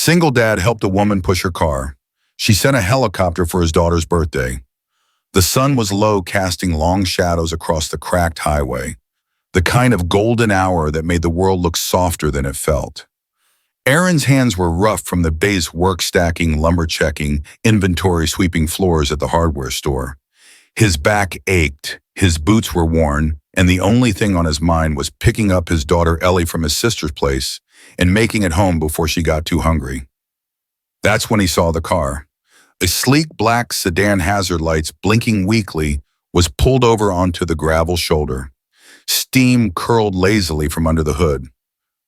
SingleDad helped a woman push her car. She sent a helicopter for his daughter's birthday. The sun was low, casting long shadows across the cracked highway, the kind of golden hour that made the world look softer than it felt. Aaron's hands were rough from the day's work stacking, lumber checking, inventory sweeping floors at the hardware store. His back ached, his boots were worn, and the only thing on his mind was picking up his daughter Ellie from his sister's place and making it home before she got too hungry. That's when he saw the car. A sleek black sedan, hazard lights blinking weakly, was pulled over onto the gravel shoulder. Steam curled lazily from under the hood.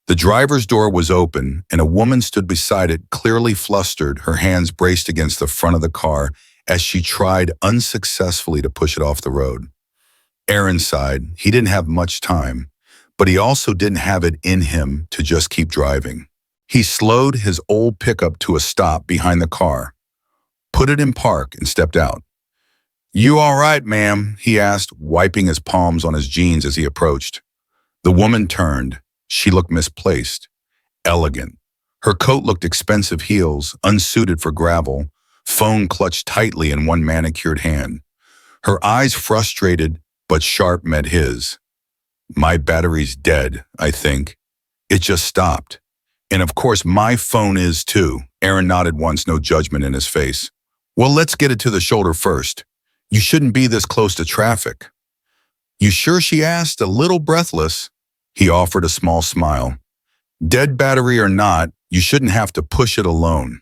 The driver's door was open, and a woman stood beside it, clearly flustered, her hands braced against the front of the car as she tried unsuccessfully to push it off the road. Aaron sighed. He didn't have much time, but he also didn't have it in him to just keep driving. He slowed his old pickup to a stop behind the car, put it in park, and stepped out. "You all right, ma'am?" he asked, wiping his palms on his jeans as he approached. The woman turned. She looked misplaced, elegant. Her coat looked expensive, heels, unsuited for gravel, phone clutched tightly in one manicured hand. Her eyes, frustrated but sharp, met his. "My battery's dead, I think. It just stopped. And of course my phone is too." Aaron nodded once, no judgment in his face. "Well, let's get it to the shoulder first. You shouldn't be this close to traffic." "You sure?" she asked, a little breathless. He offered a small smile. "Dead battery or not, you shouldn't have to push it alone."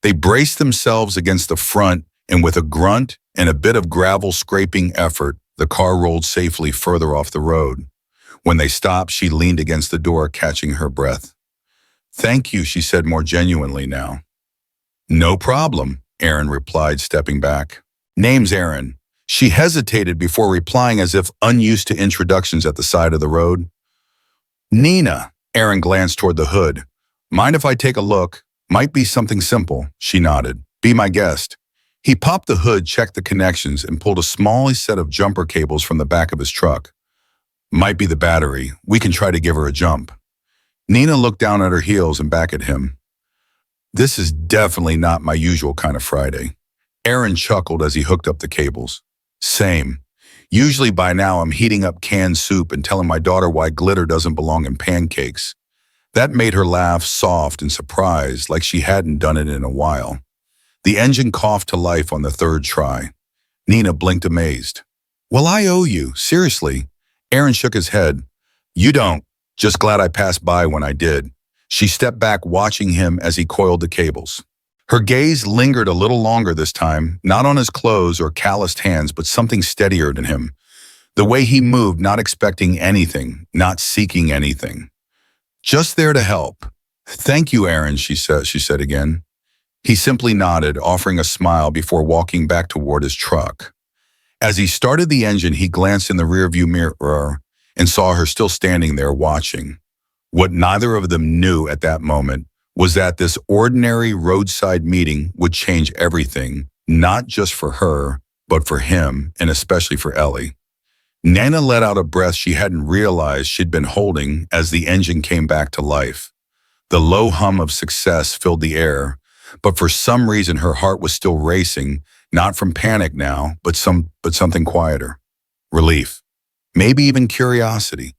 They braced themselves against the front, and with a grunt and a bit of gravel scraping effort, the car rolled safely further off the road. When they stopped, she leaned against the door, catching her breath. "Thank you," she said more genuinely now. "No problem," Aaron replied, stepping back. "Name's Aaron." She hesitated before replying, as if unused to introductions at the side of the road. "Nina." Aaron glanced toward the hood. "Mind if I take a look? Might be something simple." She nodded. "Be my guest." He popped the hood, checked the connections, and pulled a small set of jumper cables from the back of his truck. "Might be the battery. We can try to give her a jump." Nina looked down at her heels and back at him. "This is definitely not my usual kind of Friday." Aaron chuckled as he hooked up the cables. "Same. Usually by now I'm heating up canned soup and telling my daughter why glitter doesn't belong in pancakes." That made her laugh, soft and surprised, like she hadn't done it in a while. The engine coughed to life on the third try. Nina blinked, amazed. "Well, I owe you, seriously." Aaron shook his head. "You don't. Just glad I passed by when I did." She stepped back, watching him as he coiled the cables. Her gaze lingered a little longer this time, not on his clothes or calloused hands, but something steadier than him. The way he moved, not expecting anything, not seeking anything. Just there to help. "Thank you, Aaron," she said again. He simply nodded, offering a smile before walking back toward his truck. As he started the engine, he glanced in the rearview mirror and saw her still standing there watching. What neither of them knew at that moment was that this ordinary roadside meeting would change everything, not just for her, but for him, and especially for Ellie. Nana let out a breath she hadn't realized she'd been holding as the engine came back to life. The low hum of success filled the air, but for some reason her heart was still racing, not from panic now, but something quieter. Relief. Maybe even curiosity.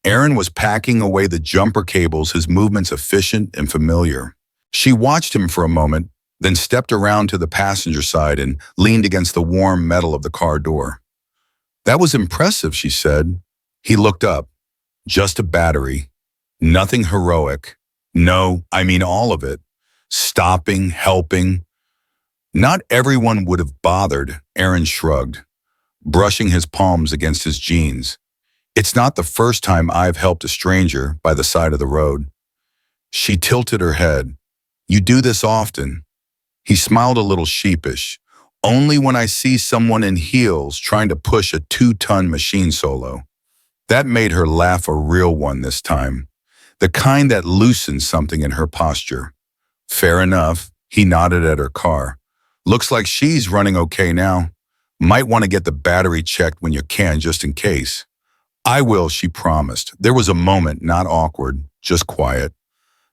Aaron was packing away the jumper cables, his movements efficient and familiar. She watched him for a moment, then stepped around to the passenger side and leaned against the warm metal of the car door. "That was impressive," she said. He looked up. "Just a battery. Nothing heroic. No, I mean all of it. Stopping, helping." "Not everyone would have bothered," Aaron shrugged, brushing his palms against his jeans. "It's not the first time I've helped a stranger by the side of the road." She tilted her head. "You do this often?" He smiled a little sheepish. "Only when I see someone in heels trying to push a 2-ton machine solo." That made her laugh, a real one this time, the kind that loosened something in her posture. "Fair enough." He nodded at her car. "Looks like she's running okay now. Might want to get the battery checked when you can, just in case." "I will," she promised. There was a moment, not awkward, just quiet.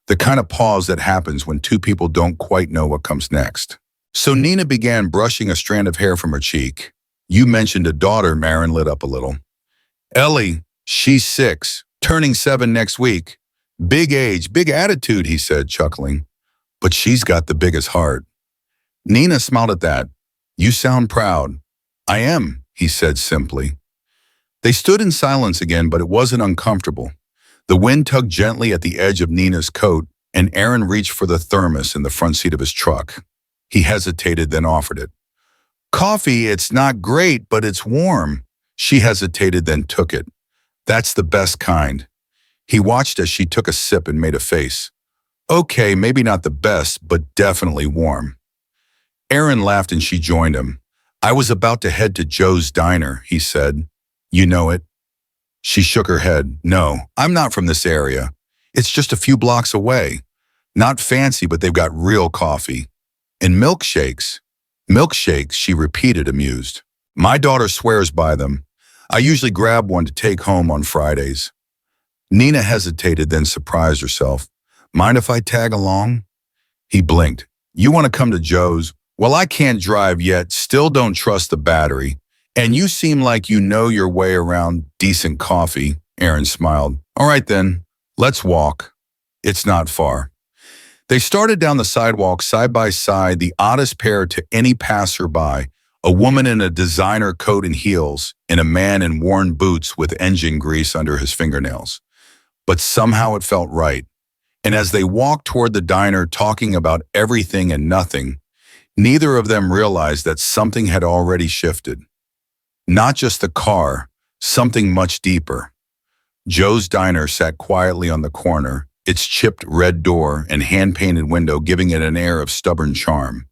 The kind of pause that happens when two people don't quite know what comes next. So Nina began brushing a strand of hair from her cheek. You mentioned a daughter, Marin lit up a little. Ellie, she's 6, turning 7 next week. Big age, big attitude, he said, chuckling. But she's got the biggest heart. Nina smiled at that. You sound proud. I am, he said simply. They stood in silence again, but it wasn't uncomfortable. The wind tugged gently at the edge of Nina's coat, and Aaron reached for the thermos in the front seat of his truck. He hesitated, then offered it. Coffee, it's not great, but it's warm. She hesitated, then took it. That's the best kind. He watched as she took a sip and made a face. Okay, maybe not the best, but definitely warm. Aaron laughed and she joined him. I was about to head to Joe's Diner, he said. You know it? She shook her head. No, I'm not from this area. It's just a few blocks away. Not fancy, but they've got real coffee. And milkshakes. Milkshakes, she repeated, amused. My daughter swears by them. I usually grab one to take home on Fridays. Nina hesitated, then surprised herself. Mind if I tag along? He blinked. You want to come to Joe's? Well, I can't drive yet, still don't trust the battery. And you seem like you know your way around decent coffee, Aaron smiled. All right then, let's walk. It's not far. They started down the sidewalk side by side, the oddest pair to any passerby, a woman in a designer coat and heels, and a man in worn boots with engine grease under his fingernails. But somehow it felt right. And as they walked toward the diner talking about everything and nothing, neither of them realized that something had already shifted. Not just the car, something much deeper. Joe's Diner sat quietly on the corner, its chipped red door and hand-painted window giving it an air of stubborn charm.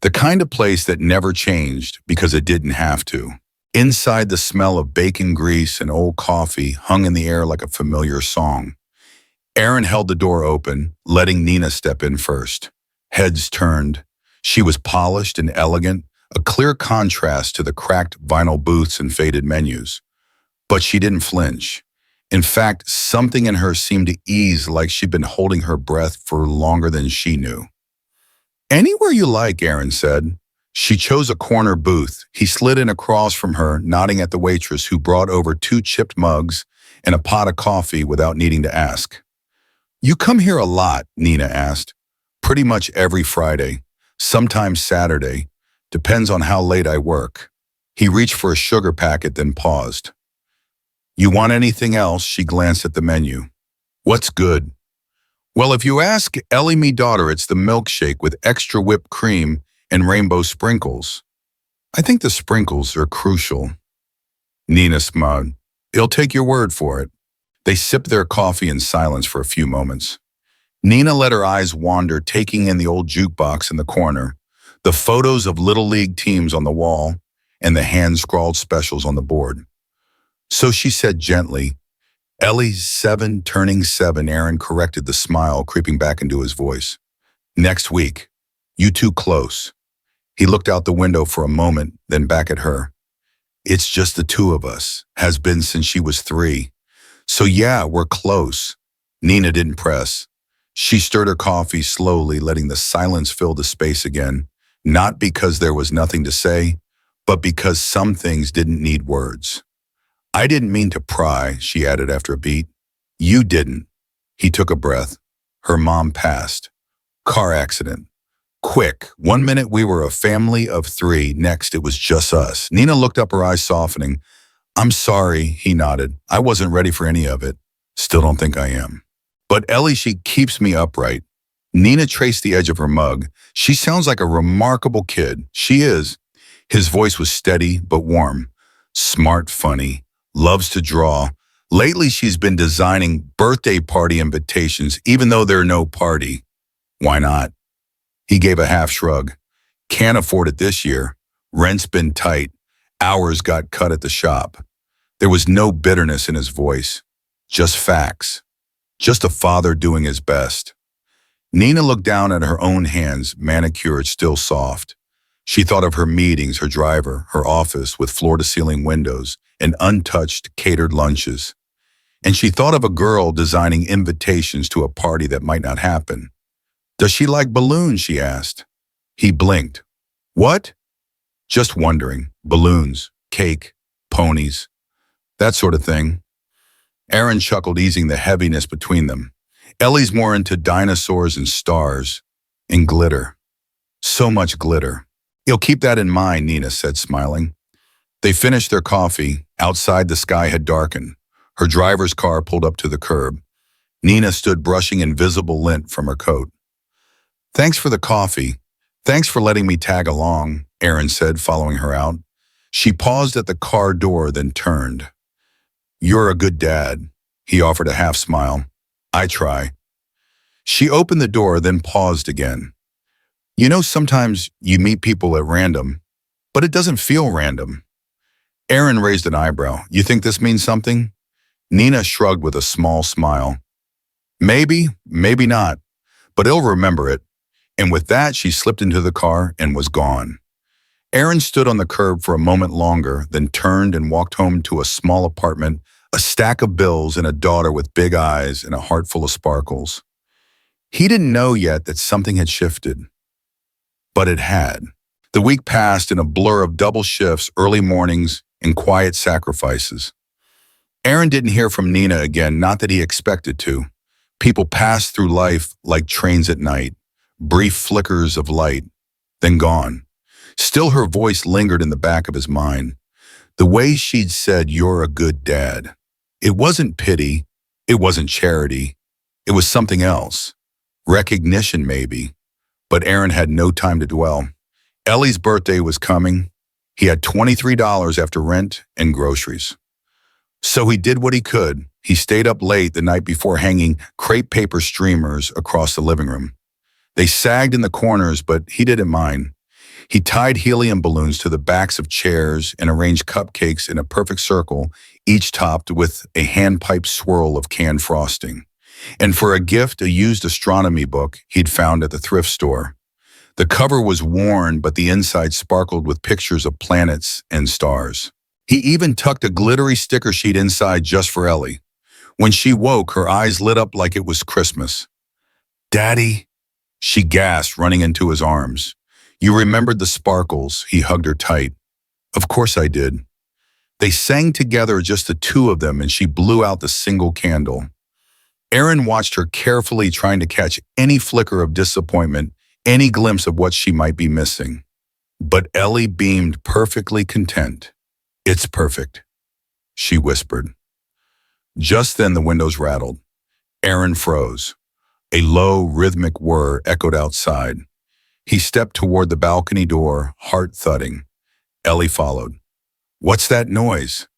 The kind of place that never changed because it didn't have to. Inside, the smell of bacon grease and old coffee hung in the air like a familiar song. Aaron held the door open, letting Nina step in first. Heads turned. She was polished and elegant, a clear contrast to the cracked vinyl booths and faded menus. But she didn't flinch. In fact, something in her seemed to ease, like she'd been holding her breath for longer than she knew. Anywhere you like, Aaron said. She chose a corner booth. He slid in across from her, nodding at the waitress who brought over 2 chipped mugs and a pot of coffee without needing to ask. You come here a lot, Nina asked. Pretty much every Friday, sometimes Saturday. Depends on how late I work. He reached for a sugar packet, then paused. You want anything else? She glanced at the menu. What's good? Well, if you ask Ellie, me daughter, it's the milkshake with extra whipped cream and rainbow sprinkles. I think the sprinkles are crucial. Nina smiled. He'll take your word for it. They sipped their coffee in silence for a few moments. Nina let her eyes wander, taking in the old jukebox in the corner, the photos of Little League teams on the wall, and the hand-scrawled specials on the board. So she said gently, Ellie's 7, turning 7, Aaron corrected the smile creeping back into his voice. Next week. You too close. He looked out the window for a moment, then back at her. It's just the two of us, has been since she was 3. So yeah, we're close. Nina didn't press. She stirred her coffee slowly, letting the silence fill the space again, not because there was nothing to say, but because some things didn't need words. I didn't mean to pry, she added after a beat. You didn't. He took a breath. Her mom passed. Car accident. Quick. 1 minute we were a family of 3. Next it was just us. Nina looked up, her eyes softening. I'm sorry, he nodded. I wasn't ready for any of it. Still don't think I am. But Ellie, she keeps me upright. Nina traced the edge of her mug. She sounds like a remarkable kid. She is. His voice was steady but warm. Smart, funny. Loves to draw. Lately, she's been designing birthday party invitations, even though they're no party. Why not? He gave a half shrug. Can't afford it this year. Rent's been tight. Hours got cut at the shop. There was no bitterness in his voice. Just facts. Just a father doing his best. Nina looked down at her own hands, manicured, still soft. She thought of her meetings, her driver, her office with floor-to-ceiling windows, and untouched, catered lunches. and she thought of a girl designing invitations to a party that might not happen. Does she like balloons, she asked. He blinked. What? Just wondering. Balloons, cake, ponies, that sort of thing. Aaron chuckled, easing the heaviness between them. Ellie's more into dinosaurs and stars and glitter. So much glitter. You'll keep that in mind, Nina said, smiling. They finished their coffee. Outside, the sky had darkened. Her driver's car pulled up to the curb. Nina stood brushing invisible lint from her coat. Thanks for the coffee. Thanks for letting me tag along, Aaron said, following her out. She paused at the car door, then turned. You're a good dad, he offered a half smile. I try. She opened the door, then paused again. You know, sometimes you meet people at random, but it doesn't feel random. Aaron raised an eyebrow. You think this means something? Nina shrugged with a small smile. Maybe, maybe not, but he'll remember it. And with that, she slipped into the car and was gone. Aaron stood on the curb for a moment longer, then turned and walked home to a small apartment, a stack of bills, and a daughter with big eyes and a heart full of sparkles. He didn't know yet that something had shifted, but it had. The week passed in a blur of double shifts, early mornings, and quiet sacrifices. Aaron didn't hear from Nina again, not that he expected to. People passed through life like trains at night, brief flickers of light, then gone. Still, her voice lingered in the back of his mind. The way she'd said, "You're a good dad." It wasn't pity, it wasn't charity, it was something else. Recognition, maybe. But Aaron had no time to dwell. Ellie's birthday was coming. He had $23 after rent and groceries. So he did what he could. He stayed up late the night before hanging crepe paper streamers across the living room. They sagged in the corners, but he didn't mind. He tied helium balloons to the backs of chairs and arranged cupcakes in a perfect circle, each topped with a hand-piped swirl of canned frosting. And for a gift, a used astronomy book he'd found at the thrift store. The cover was worn, but the inside sparkled with pictures of planets and stars. He even tucked a glittery sticker sheet inside just for Ellie. When she woke, her eyes lit up like it was Christmas. "Daddy," she gasped, running into his arms. "You remembered the sparkles," he hugged her tight. "Of course I did." They sang together, just the two of them, and she blew out the single candle. Aaron watched her carefully, trying to catch any flicker of disappointment, any glimpse of what she might be missing. But Ellie beamed, perfectly content. "It's perfect," she whispered. Just then the windows rattled. Aaron froze. A low, rhythmic whir echoed outside. He stepped toward the balcony door, heart thudding. Ellie followed. "What's that noise?"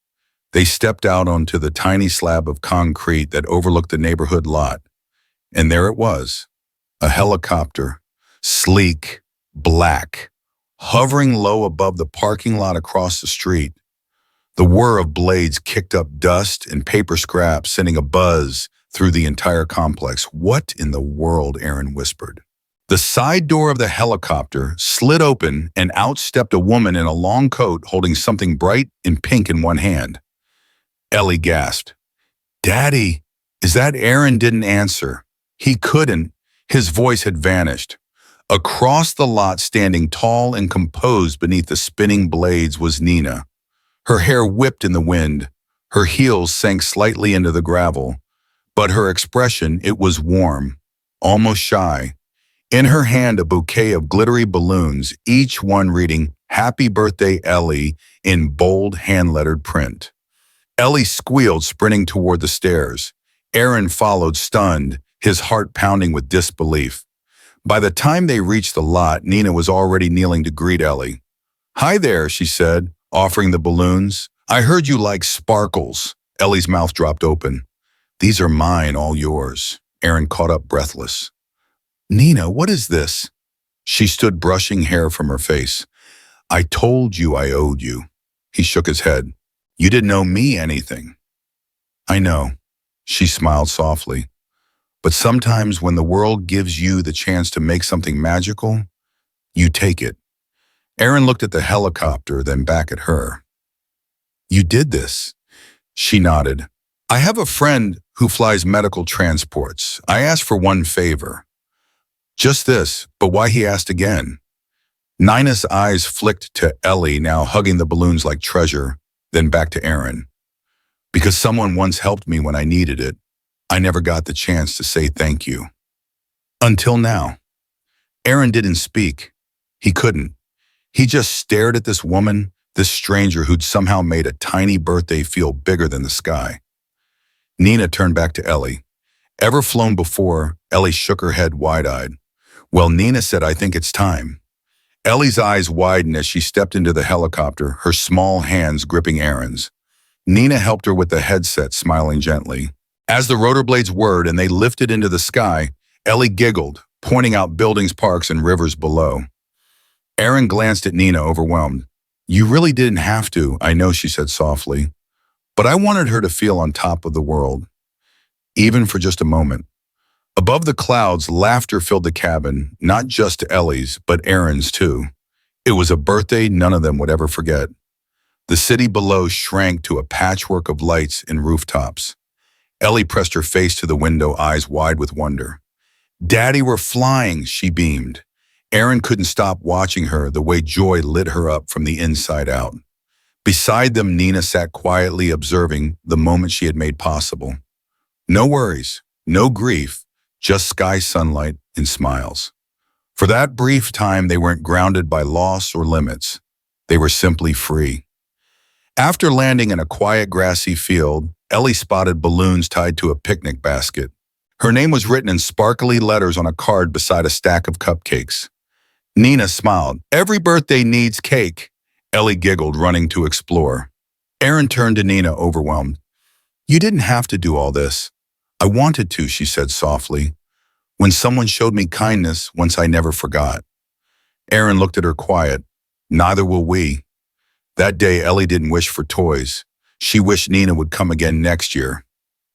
They stepped out onto the tiny slab of concrete that overlooked the neighborhood lot. And there it was, a helicopter, sleek, black, hovering low above the parking lot across the street. The whir of blades kicked up dust and paper scraps, sending a buzz through the entire complex. "What in the world?" Aaron whispered. The side door of the helicopter slid open and out stepped a woman in a long coat holding something bright and pink in one hand. Ellie gasped. "Daddy, is that Aaron?" Didn't answer. He couldn't. His voice had vanished. Across the lot, standing tall and composed beneath the spinning blades, was Nina. Her hair whipped in the wind. Her heels sank slightly into the gravel. But her expression, it was warm, almost shy. In her hand, a bouquet of glittery balloons, each one reading, "Happy Birthday, Ellie," in bold, hand-lettered print. Ellie squealed, sprinting toward the stairs. Aaron followed, stunned, his heart pounding with disbelief. By the time they reached the lot, Nina was already kneeling to greet Ellie. "Hi there," she said, offering the balloons. "I heard you like sparkles." Ellie's mouth dropped open. "These are mine, all yours." Aaron caught up, breathless. "Nina, what is this?" She stood, brushing hair from her face. "I told you I owed you." He shook his head. "You didn't owe me anything." "I know." She smiled softly. "But sometimes when the world gives you the chance to make something magical, you take it." Aaron looked at the helicopter, then back at her. "You did this." She nodded. I have a friend who flies medical transports. I asked for one favor. Just this, but why he asked again? Nina's eyes flicked to Ellie, now hugging the balloons like treasure, then back to Aaron. Because someone once helped me when I needed it, I never got the chance to say thank you. Until now. Aaron didn't speak. He couldn't. He just stared at this woman, this stranger who'd somehow made a tiny birthday feel bigger than the sky. Nina turned back to Ellie. Ever flown before? Ellie shook her head wide-eyed. Well, Nina said, I think it's time. Ellie's eyes widened as she stepped into the helicopter, her small hands gripping Aaron's. Nina helped her with the headset, smiling gently. As the rotor blades whirred and they lifted into the sky, Ellie giggled, pointing out buildings, parks, and rivers below. Aaron glanced at Nina, overwhelmed. You really didn't have to, I know, she said softly. But I wanted her to feel on top of the world, even for just a moment. Above the clouds, laughter filled the cabin, not just Ellie's, but Aaron's too. It was a birthday none of them would ever forget. The city below shrank to a patchwork of lights and rooftops. Ellie pressed her face to the window, eyes wide with wonder. Daddy, we're flying, she beamed. Aaron couldn't stop watching her, the way joy lit her up from the inside out. Beside them, Nina sat quietly observing the moment she had made possible. No worries, no grief, just sky sunlight and smiles. For that brief time, they weren't grounded by loss or limits. They were simply free. After landing in a quiet grassy field, Ellie spotted balloons tied to a picnic basket. Her name was written in sparkly letters on a card beside a stack of cupcakes. Nina smiled. Every birthday needs cake. Ellie giggled, running to explore. Aaron turned to Nina, overwhelmed. You didn't have to do all this. I wanted to, she said softly. When someone showed me kindness, once I never forgot. Aaron looked at her quiet. Neither will we. That day, Ellie didn't wish for toys. She wished Nina would come again next year.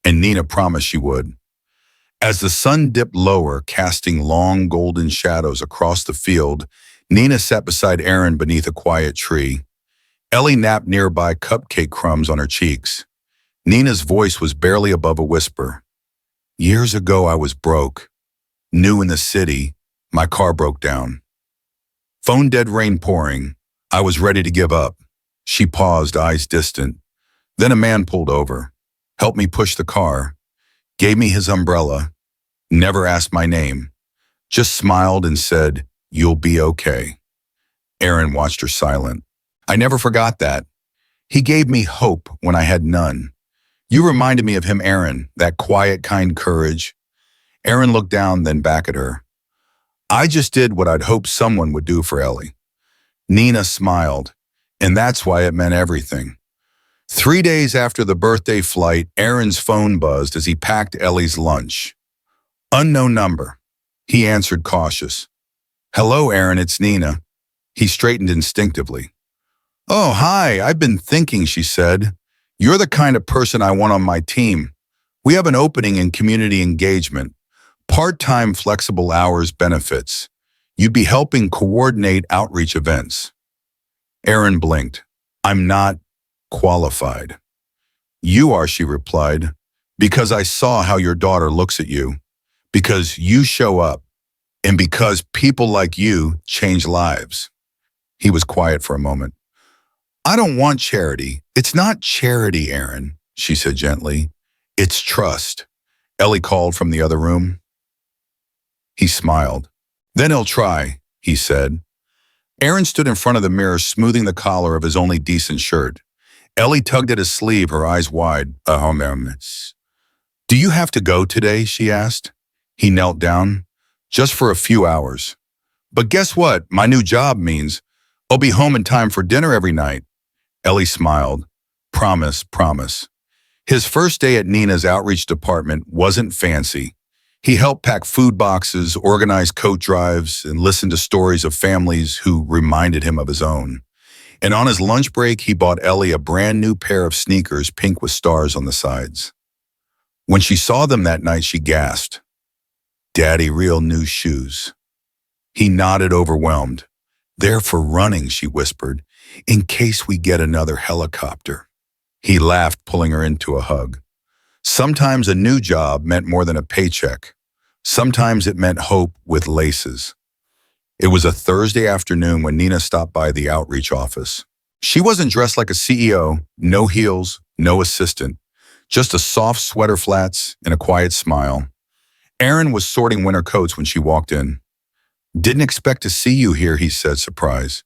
And Nina promised she would. As the sun dipped lower, casting long golden shadows across the field, Nina sat beside Aaron beneath a quiet tree. Ellie napped nearby, cupcake crumbs on her cheeks. Nina's voice was barely above a whisper. Years ago, I was broke. New in the city, my car broke down. Phone dead, rain pouring. I was ready to give up. She paused, eyes distant. Then a man pulled over, helped me push the car, gave me his umbrella, never asked my name, just smiled and said, You'll be okay. Aaron watched her silent. I never forgot that. He gave me hope when I had none. You reminded me of him, Aaron, that quiet, kind courage. Aaron looked down, then back at her. I just did what I'd hoped someone would do for Ellie. Nina smiled, and that's why it meant everything. 3 days after the birthday flight, Aaron's phone buzzed as he packed Ellie's lunch. Unknown number. He answered, cautious. Hello, Aaron, it's Nina. He straightened instinctively. Oh, hi, I've been thinking, she said. You're the kind of person I want on my team. We have an opening in community engagement. Part-time flexible hours benefits. You'd be helping coordinate outreach events. Aaron blinked. I'm not qualified. You are, she replied, because I saw how your daughter looks at you, because you show up, and because people like you change lives. He was quiet for a moment. I don't want charity. It's not charity, Aaron, she said gently. It's trust. Ellie called from the other room. He smiled. Then he'll try, he said. Aaron stood in front of the mirror, smoothing the collar of his only decent shirt. Ellie tugged at his sleeve, her eyes wide. Do you have to go today, she asked. He knelt down. Just for a few hours. But guess what? My new job means I'll be home in time for dinner every night. Ellie smiled. Promise, promise. His first day at Nina's outreach department wasn't fancy. He helped pack food boxes, organize coat drives, and listen to stories of families who reminded him of his own. And on his lunch break, he bought Ellie a brand new pair of sneakers, pink with stars on the sides. When she saw them that night, she gasped. Daddy, real new shoes. He nodded, overwhelmed. They're for running, she whispered, in case we get another helicopter. He laughed, pulling her into a hug. Sometimes a new job meant more than a paycheck. Sometimes it meant hope with laces. It was a Thursday afternoon when Nina stopped by the outreach office. She wasn't dressed like a CEO, no heels, no assistant, just a soft sweater flats and a quiet smile. Aaron was sorting winter coats when she walked in. "Didn't expect to see you here," he said, surprised.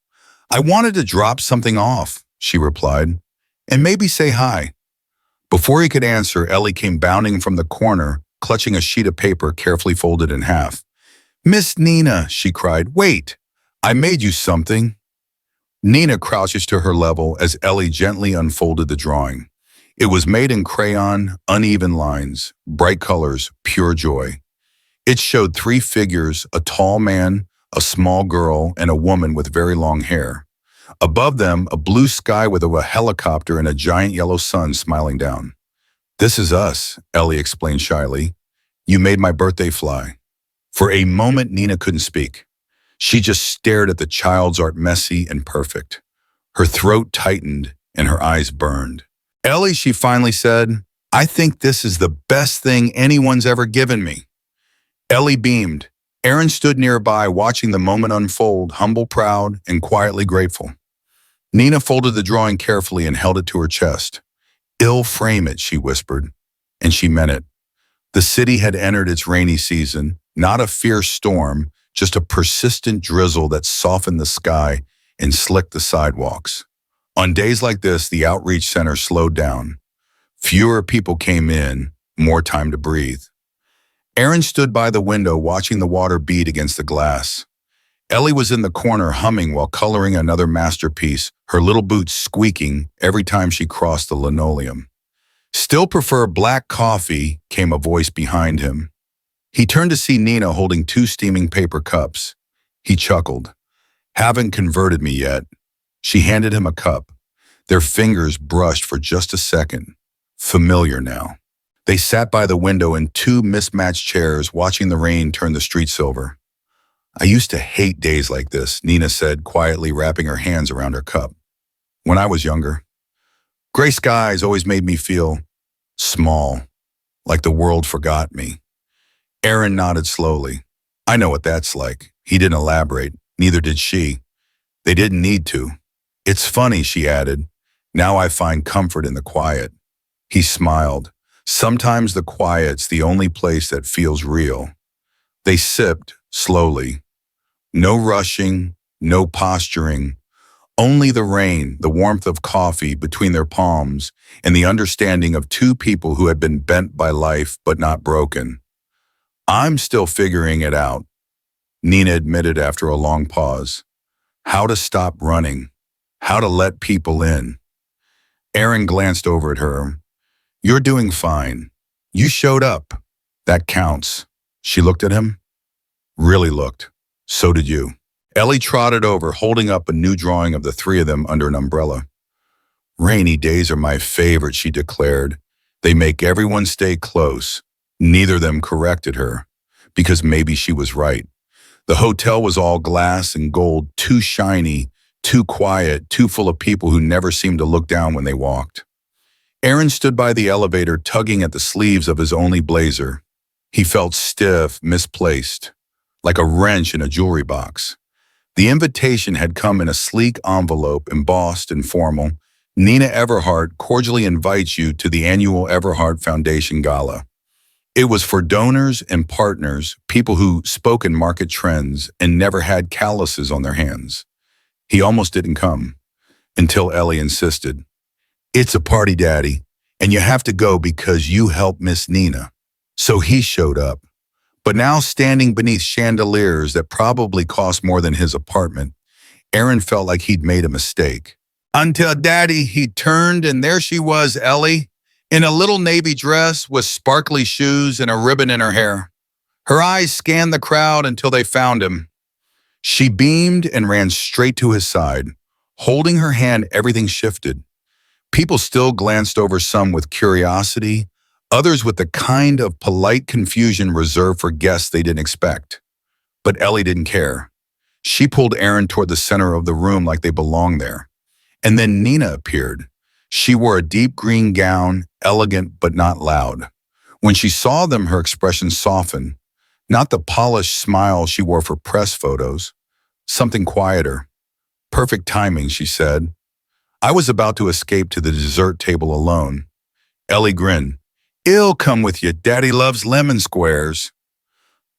"I wanted to drop something off," she replied, "and maybe say hi." Before he could answer, Ellie came bounding from the corner, clutching a sheet of paper carefully folded in half. "Miss Nina," she cried, "wait, I made you something." Nina crouches to her level as Ellie gently unfolded the drawing. It was made in crayon, uneven lines, bright colors, pure joy. It showed three figures, a tall man, a small girl, and a woman with very long hair. Above them, a blue sky with a helicopter and a giant yellow sun smiling down. "This is us," Ellie explained shyly. "You made my birthday fly." For a moment, Nina couldn't speak. She just stared at the child's art, messy and perfect. Her throat tightened and her eyes burned. "Ellie," she finally said, "I think this is the best thing anyone's ever given me." Ellie beamed. Aaron stood nearby, watching the moment unfold, humble, proud, and quietly grateful. Nina folded the drawing carefully and held it to her chest. "Ill frame it," she whispered, and she meant it. The city had entered its rainy season, not a fierce storm, just a persistent drizzle that softened the sky and slicked the sidewalks. On days like this, the outreach center slowed down. Fewer people came in, more time to breathe. Aaron stood by the window watching the water beat against the glass. Ellie was in the corner humming while coloring another masterpiece, her little boots squeaking every time she crossed the linoleum. "Still prefer black coffee," came a voice behind him. He turned to see Nina holding two steaming paper cups. He chuckled. "Haven't converted me yet." She handed him a cup. Their fingers brushed for just a second. Familiar now. They sat by the window in two mismatched chairs, watching the rain turn the street silver. "I used to hate days like this," Nina said, quietly wrapping her hands around her cup. "When I was younger. Gray skies always made me feel small, like the world forgot me." Aaron nodded slowly. "I know what that's like." He didn't elaborate. Neither did she. They didn't need to. "It's funny," she added. "Now I find comfort in the quiet." He smiled. "Sometimes the quiet's the only place that feels real." They sipped, slowly. No rushing, no posturing. Only the rain, the warmth of coffee between their palms, and the understanding of two people who had been bent by life but not broken. "I'm still figuring it out," Nina admitted after a long pause. "How to stop running. How to let people in." Aaron glanced over at her. "You're doing fine. You showed up. That counts." She looked at him. Really looked. "So did you." Ellie trotted over, holding up a new drawing of the three of them under an umbrella. "Rainy days are my favorite," she declared. "They make everyone stay close." Neither of them corrected her, because maybe she was right. The hotel was all glass and gold, too shiny, too quiet, too full of people who never seemed to look down when they walked. Aaron stood by the elevator, tugging at the sleeves of his only blazer. He felt stiff, misplaced, like a wrench in a jewelry box. The invitation had come in a sleek envelope, embossed and formal. "Nina Everhart cordially invites you to the annual Everhart Foundation Gala." It was for donors and partners, people who spoke in market trends and never had calluses on their hands. He almost didn't come, until Ellie insisted. "It's a party, Daddy, and you have to go because you helped Miss Nina." So he showed up. But now, standing beneath chandeliers that probably cost more than his apartment, Aaron felt like he'd made a mistake. Until Daddy, he turned, and there she was, Ellie, in a little navy dress with sparkly shoes and a ribbon in her hair. Her eyes scanned the crowd until they found him. She beamed and ran straight to his side. Holding her hand, everything shifted. People still glanced over, some with curiosity, others with the kind of polite confusion reserved for guests they didn't expect. But Ellie didn't care. She pulled Aaron toward the center of the room like they belonged there. And then Nina appeared. She wore a deep green gown, elegant but not loud. When she saw them, her expression softened, not the polished smile she wore for press photos, something quieter. Perfect timing, she said. I was about to escape to the dessert table alone. Ellie grinned. I'll come with you. Daddy loves lemon squares.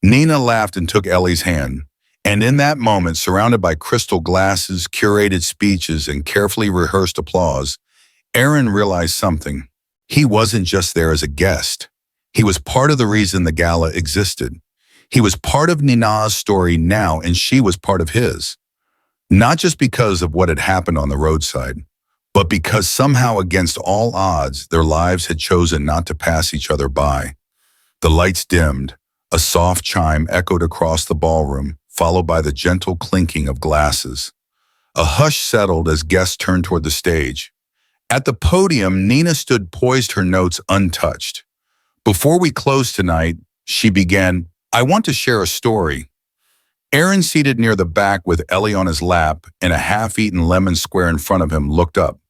Nina laughed and took Ellie's hand. And in that moment, surrounded by crystal glasses, curated speeches, and carefully rehearsed applause, Aaron realized something. He wasn't just there as a guest. He was part of the reason the gala existed. He was part of Nina's story now, and she was part of his. Not just because of what had happened on the roadside, but because somehow against all odds, their lives had chosen not to pass each other by. The lights dimmed. A soft chime echoed across the ballroom, followed by the gentle clinking of glasses. A hush settled as guests turned toward the stage. At the podium, Nina stood poised, her notes untouched. Before we close tonight, she began, I want to share a story. Aaron, seated near the back with Ellie on his lap and a half-eaten lemon square in front of him, looked up.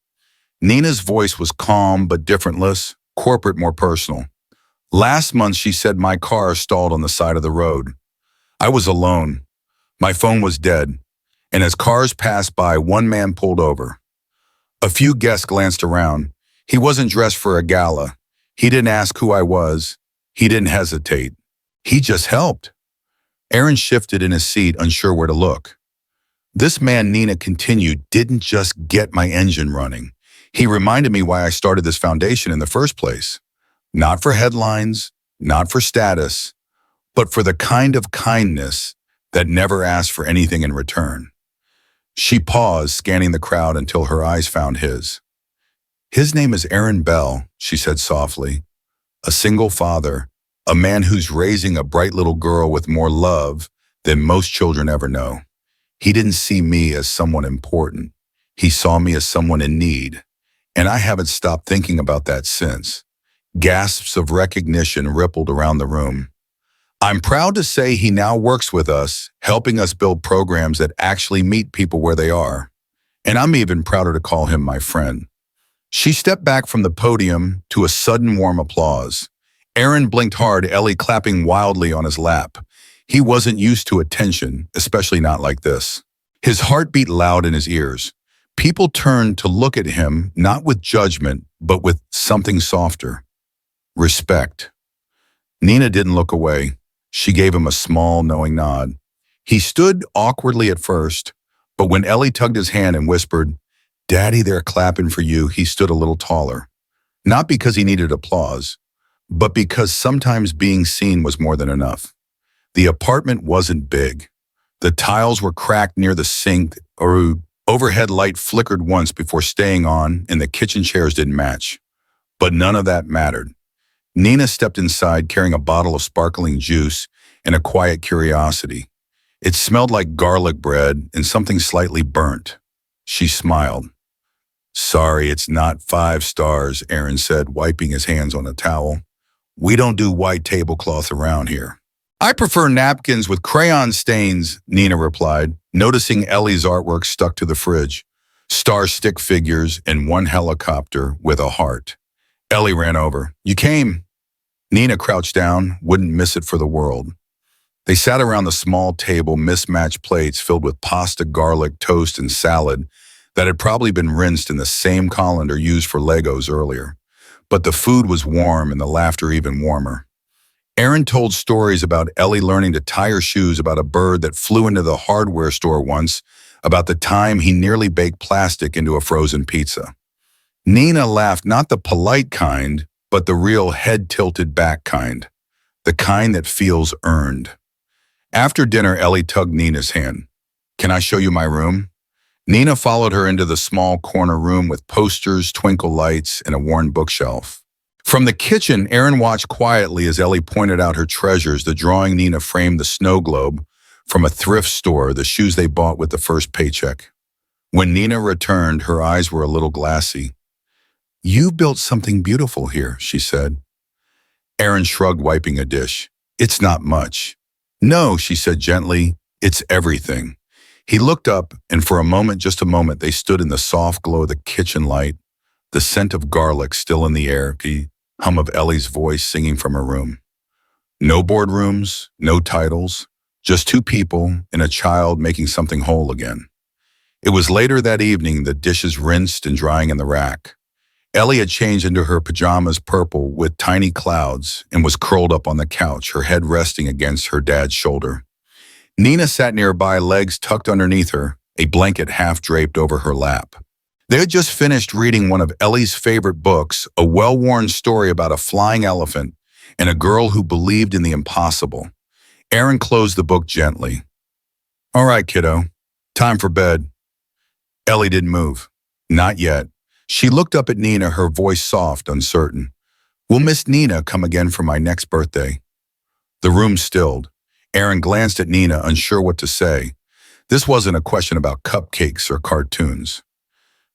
Nina's voice was calm but differentless, corporate, more personal. Last month, she said, my car stalled on the side of the road. I was alone. My phone was dead. And as cars passed by, one man pulled over. A few guests glanced around. He wasn't dressed for a gala. He didn't ask who I was. He didn't hesitate. He just helped. Aaron shifted in his seat, unsure where to look. This man, Nina continued, didn't just get my engine running. He reminded me why I started this foundation in the first place. Not for headlines, not for status, but for the kind of kindness that never asked for anything in return. She paused, scanning the crowd until her eyes found his. His name is Aaron Bell, she said softly. A single father, a man who's raising a bright little girl with more love than most children ever know. He didn't see me as someone important. He saw me as someone in need. And I haven't stopped thinking about that since. Gasps of recognition rippled around the room. I'm proud to say he now works with us, helping us build programs that actually meet people where they are. And I'm even prouder to call him my friend. She stepped back from the podium to a sudden warm applause. Aaron blinked hard, Ellie clapping wildly on his lap. He wasn't used to attention, especially not like this. His heart beat loud in his ears. People turned to look at him, not with judgment, but with something softer. Respect. Nina didn't look away. She gave him a small, knowing nod. He stood awkwardly at first, but when Ellie tugged his hand and whispered, Daddy, they're clapping for you, he stood a little taller. Not because he needed applause, but because sometimes being seen was more than enough. The apartment wasn't big. The tiles were cracked near the sink, or overhead light flickered once before staying on, and the kitchen chairs didn't match. But none of that mattered. Nina stepped inside carrying a bottle of sparkling juice and a quiet curiosity. It smelled like garlic bread and something slightly burnt. She smiled. Sorry, it's not 5 stars, Aaron said, wiping his hands on a towel. We don't do white tablecloth around here. I prefer napkins with crayon stains, Nina replied, noticing Ellie's artwork stuck to the fridge. Star stick figures and one helicopter with a heart. Ellie ran over. You came. Nina crouched down, wouldn't miss it for the world. They sat around the small table, mismatched plates filled with pasta, garlic, toast, and salad that had probably been rinsed in the same colander used for Legos earlier. But the food was warm and the laughter even warmer. Aaron told stories about Ellie learning to tie her shoes, about a bird that flew into the hardware store once, about the time he nearly baked plastic into a frozen pizza. Nina laughed, not the polite kind, but the real head-tilted back kind, the kind that feels earned. After dinner, Ellie tugged Nina's hand. Can I show you my room? Nina followed her into the small corner room with posters, twinkle lights, and a worn bookshelf. From the kitchen, Aaron watched quietly as Ellie pointed out her treasures, the drawing Nina framed, the snow globe from a thrift store, the shoes they bought with the first paycheck. When Nina returned, her eyes were a little glassy. You built something beautiful here, she said. Aaron shrugged, wiping a dish. It's not much. No, she said gently, it's everything. He looked up, and for a moment, just a moment, they stood in the soft glow of the kitchen light. The the scent of garlic still in the air, the hum of Ellie's voice singing from her room. No boardrooms, no titles, just two people and a child making something whole again. It was later that evening, the dishes rinsed and drying in the rack. Ellie had changed into her pajamas purple with tiny clouds and was curled up on the couch, her head resting against her dad's shoulder. Nina sat nearby, legs tucked underneath her, a blanket half draped over her lap. They had just finished reading one of Ellie's favorite books, a well-worn story about a flying elephant and a girl who believed in the impossible. Aaron closed the book gently. "All right, kiddo, time for bed." Ellie didn't move. Not yet. She looked up at Nina, her voice soft, uncertain. "Will Miss Nina come again for my next birthday?" The room stilled. Aaron glanced at Nina, unsure what to say. This wasn't a question about cupcakes or cartoons.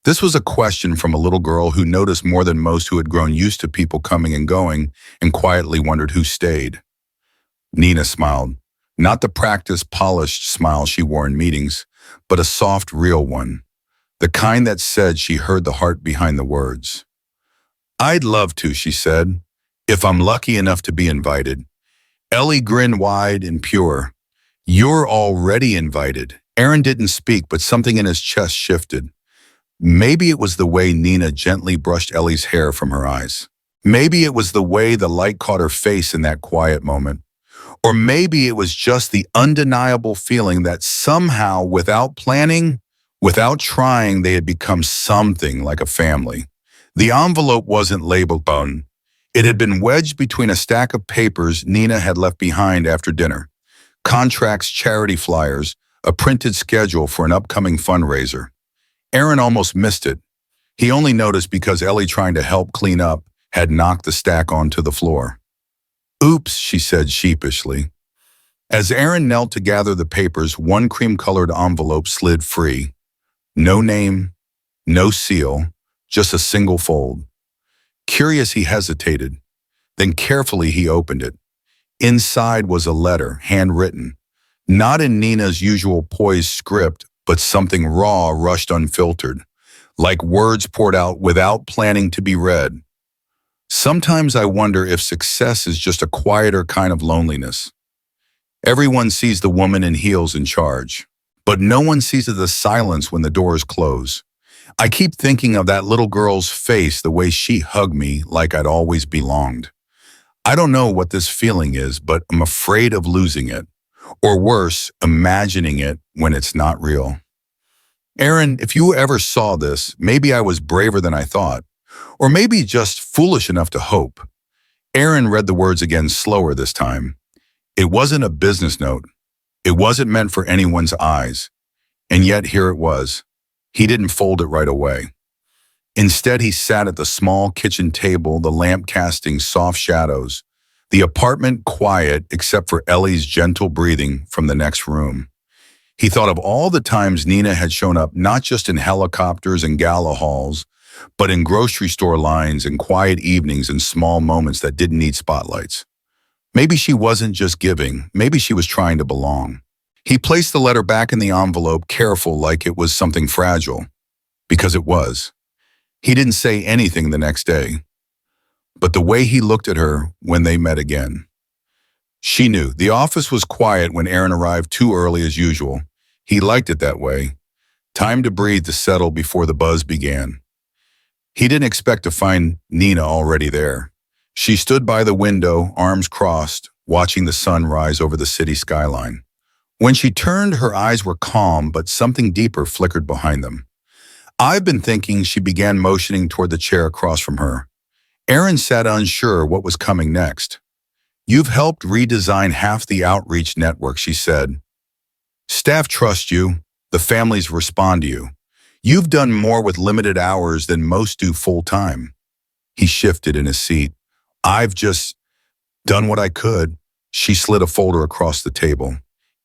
This was a question from a little girl who noticed more than most, who had grown used to people coming and going and quietly wondered who stayed. Nina smiled. Not the practiced, polished smile she wore in meetings, but a soft, real one. The kind that said she heard the heart behind the words. "I'd love to," she said, "if I'm lucky enough to be invited." Ellie grinned wide and pure. "You're already invited." Aaron didn't speak, but something in his chest shifted. Maybe it was the way Nina gently brushed Ellie's hair from her eyes. Maybe it was the way the light caught her face in that quiet moment. Or maybe it was just the undeniable feeling that somehow, without planning, without trying, they had become something like a family. The envelope wasn't labeled bone. It had been wedged between a stack of papers Nina had left behind after dinner. Contracts, charity flyers, a printed schedule for an upcoming fundraiser. Aaron almost missed it. He only noticed because Ellie, trying to help clean up, had knocked the stack onto the floor. "Oops," she said sheepishly. As Aaron knelt to gather the papers, one cream-colored envelope slid free. No name, no seal, just a single fold. Curious, he hesitated. Then carefully he opened it. Inside was a letter, handwritten. Not in Nina's usual poised script, but something raw, rushed, unfiltered, like words poured out without planning to be read. "Sometimes I wonder if success is just a quieter kind of loneliness. Everyone sees the woman in heels in charge, but no one sees the silence when the doors close. I keep thinking of that little girl's face, the way she hugged me like I'd always belonged. I don't know what this feeling is, but I'm afraid of losing it. Or worse, imagining it when it's not real." Aaron, if you ever saw this, maybe I was braver than I thought, or maybe just foolish enough to hope. Aaron read the words again, slower this time. It wasn't a business note. It wasn't meant for anyone's eyes. And yet here it was. He didn't fold it right away. Instead, he sat at the small kitchen table, the lamp casting soft shadows, the apartment quiet except for Ellie's gentle breathing from the next room. He thought of all the times Nina had shown up, not just in helicopters and gala halls, but in grocery store lines and quiet evenings and small moments that didn't need spotlights. Maybe she wasn't just giving, maybe she was trying to belong. He placed the letter back in the envelope, careful, like it was something fragile, because it was. He didn't say anything the next day, but the way he looked at her when they met again. She knew. The office was quiet when Aaron arrived, too early as usual. He liked it that way. Time to breathe, to settle before the buzz began. He didn't expect to find Nina already there. She stood by the window, arms crossed, watching the sun rise over the city skyline. When she turned, her eyes were calm, but something deeper flickered behind them. "I've been thinking," she began, motioning toward the chair across from her. Aaron sat unsure what was coming next. "You've helped redesign half the outreach network," she said. "Staff trust you. The families respond to you. You've done more with limited hours than most do full-time." He shifted in his seat. "I've just done what I could." She slid a folder across the table.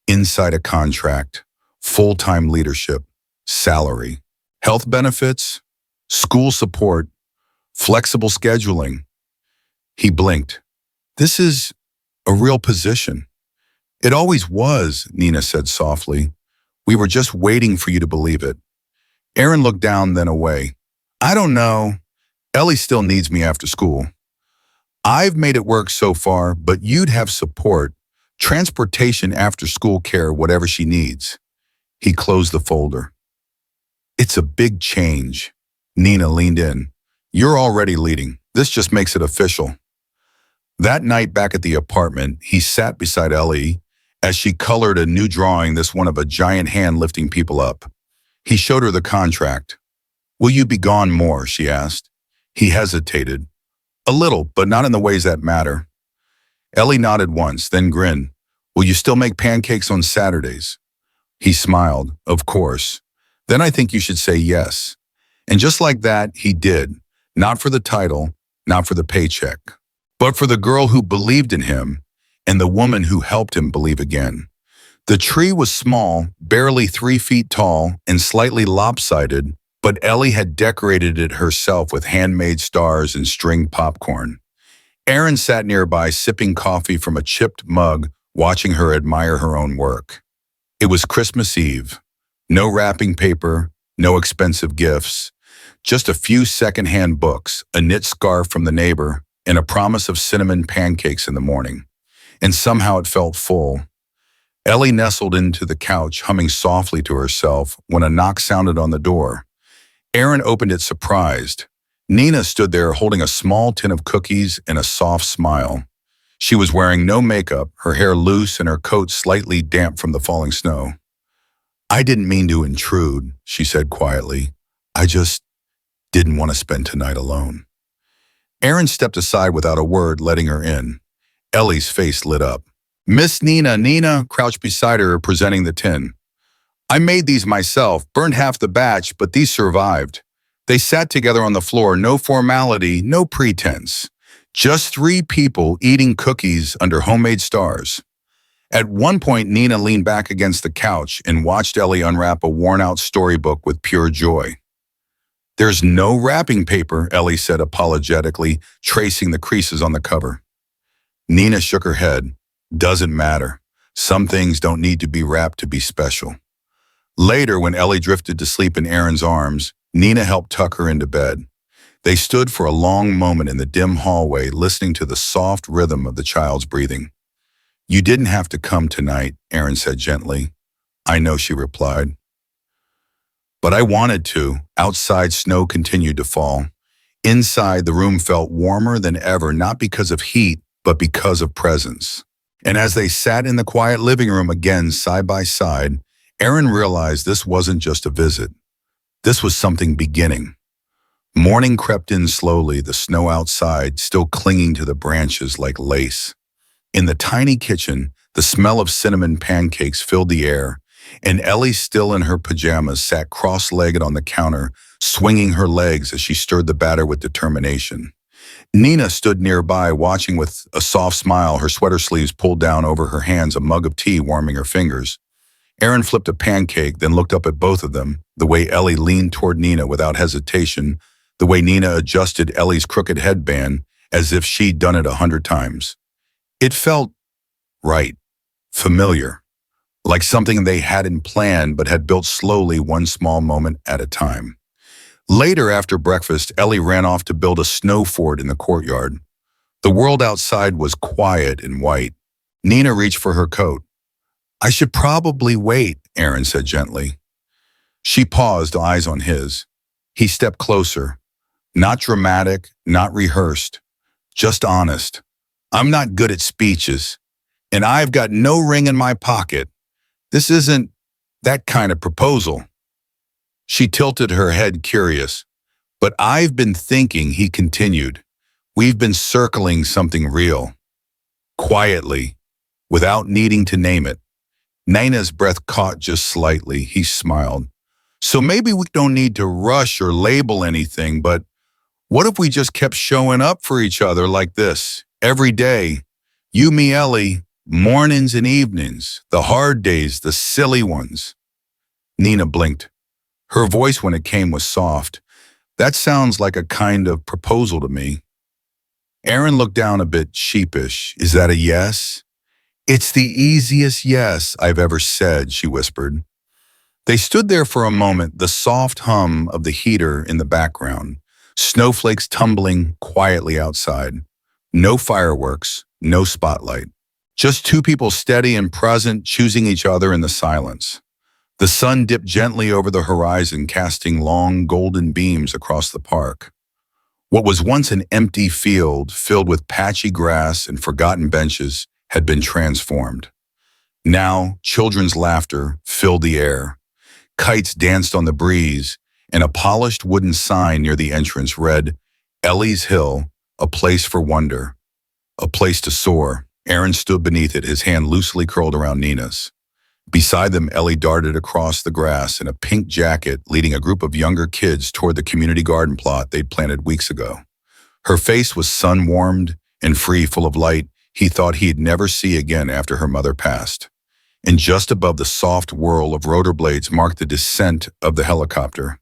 Inside a contract, full-time leadership, salary, health benefits, school support, flexible scheduling. He blinked. "This is a real position." "It always was," Nina said softly. "We were just waiting for you to believe it." Aaron looked down, then away. "I don't know. Ellie still needs me after school. I've made it work so far, but you'd have support, transportation, after school care, whatever she needs. He closed the folder. It's a big change. Nina leaned in. You're already leading. This just makes it official. That night back at the apartment, he sat beside Ellie as she colored a new drawing, this one of a giant hand lifting people up. He showed her the contract. Will you be gone more? She asked. He hesitated. A little, but not in the ways that matter. Ellie nodded once, then grinned. Will you still make pancakes on Saturdays? He smiled. Of course. Then I think you should say yes. And just like that, he did. Not for the title, not for the paycheck, but for the girl who believed in him and the woman who helped him believe again. The tree was small, barely 3 feet tall, and slightly lopsided, but Ellie had decorated it herself with handmade stars and string popcorn. Aaron sat nearby, sipping coffee from a chipped mug, watching her admire her own work. It was Christmas Eve. No wrapping paper, no expensive gifts, just a few secondhand books, a knit scarf from the neighbor, and a promise of cinnamon pancakes in the morning. And somehow it felt full. Ellie nestled into the couch, humming softly to herself, when a knock sounded on the door. Aaron opened it surprised. Nina stood there holding a small tin of cookies and a soft smile. She was wearing no makeup, her hair loose and her coat slightly damp from the falling snow. I didn't mean to intrude, she said quietly. I just didn't want to spend tonight alone. Aaron stepped aside without a word, letting her in. Ellie's face lit up. Miss Nina. Nina crouched beside her, presenting the tin. I made these myself, burned half the batch, but these survived. They sat together on the floor, no formality, no pretense. Just 3 people eating cookies under homemade stars. At one point, Nina leaned back against the couch and watched Ellie unwrap a worn-out storybook with pure joy. There's no wrapping paper, Ellie said apologetically, tracing the creases on the cover. Nina shook her head. Doesn't matter. Some things don't need to be wrapped to be special. Later, when Ellie drifted to sleep in Aaron's arms, Nina helped tuck her into bed. They stood for a long moment in the dim hallway, listening to the soft rhythm of the child's breathing. You didn't have to come tonight, Aaron said gently. I know, she replied. But I wanted to. Outside, snow continued to fall. Inside, the room felt warmer than ever, not because of heat, but because of presence. And as they sat in the quiet living room again, side by side, Aaron realized this wasn't just a visit. This was something beginning. Morning crept in slowly, the snow outside still clinging to the branches like lace. In the tiny kitchen, the smell of cinnamon pancakes filled the air, and Ellie, still in her pajamas, sat cross-legged on the counter, swinging her legs as she stirred the batter with determination. Nina stood nearby, watching with a soft smile, her sweater sleeves pulled down over her hands, a mug of tea warming her fingers. Aaron flipped a pancake, then looked up at both of them, the way Ellie leaned toward Nina without hesitation, the way Nina adjusted Ellie's crooked headband as if she'd done it 100 times. It felt right, familiar, like something they hadn't planned but had built slowly, one small moment at a time. Later, after breakfast, Ellie ran off to build a snow fort in the courtyard. The world outside was quiet and white. Nina reached for her coat. I should probably wait, Aaron said gently. She paused, eyes on his. He stepped closer. Not dramatic, not rehearsed, just honest. I'm not good at speeches, and I've got no ring in my pocket. This isn't that kind of proposal. She tilted her head, curious. But I've been thinking, he continued. We've been circling something real. Quietly, without needing to name it. Nina's breath caught just slightly. He smiled. So maybe we don't need to rush or label anything, but what if we just kept showing up for each other like this, every day? You, me, Ellie, mornings and evenings, the hard days, the silly ones. Nina blinked. Her voice, when it came, was soft. That sounds like a kind of proposal to me. Aaron looked down a bit sheepish. Is that a yes? It's the easiest yes I've ever said, she whispered. They stood there for a moment, the soft hum of the heater in the background, snowflakes tumbling quietly outside. No fireworks, no spotlight. Just two people steady and present, choosing each other in the silence. The sun dipped gently over the horizon, casting long golden beams across the park. What was once an empty field filled with patchy grass and forgotten benches had been transformed. Now, children's laughter filled the air. Kites danced on the breeze, and a polished wooden sign near the entrance read, "Ellie's Hill, a place for wonder, a place to soar." Aaron stood beneath it, his hand loosely curled around Nina's. Beside them, Ellie darted across the grass in a pink jacket, leading a group of younger kids toward the community garden plot they'd planted weeks ago. Her face was sun-warmed and free, full of light he thought he'd never see again after her mother passed. And just above the soft whirl of rotor blades marked the descent of the helicopter.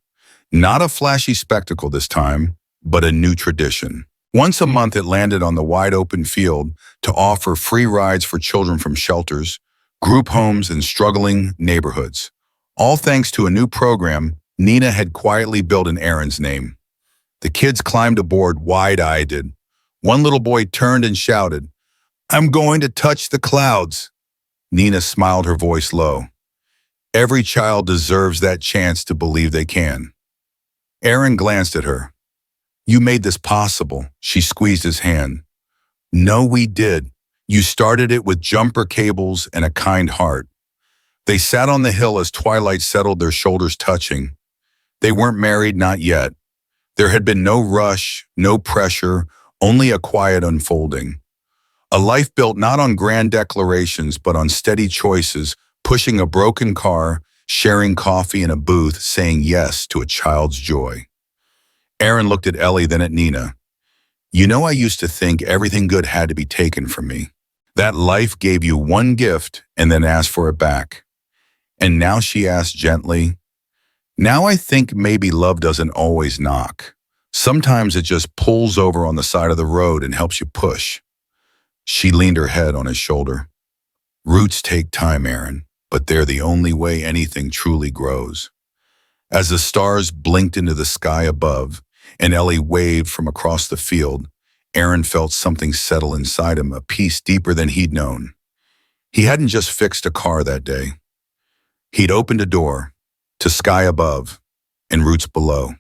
Not a flashy spectacle this time, but a new tradition. Once a month it landed on the wide-open field to offer free rides for children from shelters, group homes, and struggling neighborhoods. All thanks to a new program Nina had quietly built in Aaron's name. The kids climbed aboard wide-eyed. One little boy turned and shouted, "I'm going to touch the clouds." Nina smiled, her voice low. Every child deserves that chance to believe they can. Aaron glanced at her. "You made this possible." She squeezed his hand. "No, we did. You started it with jumper cables and a kind heart." They sat on the hill as twilight settled, their shoulders touching. They weren't married, not yet. There had been no rush, no pressure, only a quiet unfolding. A life built not on grand declarations, but on steady choices, pushing a broken car, sharing coffee in a booth, saying yes to a child's joy. Aaron looked at Ellie, then at Nina. "You know, I used to think everything good had to be taken from me. That life gave you one gift and then asked for it back. And now," she asked gently, "now I think maybe love doesn't always knock. Sometimes it just pulls over on the side of the road and helps you push." She leaned her head on his shoulder. "Roots take time, Aaron, but they're the only way anything truly grows." As the stars blinked into the sky above and Ellie waved from across the field, Aaron felt something settle inside him, a peace deeper than he'd known. He hadn't just fixed a car that day. He'd opened a door to sky above and roots below.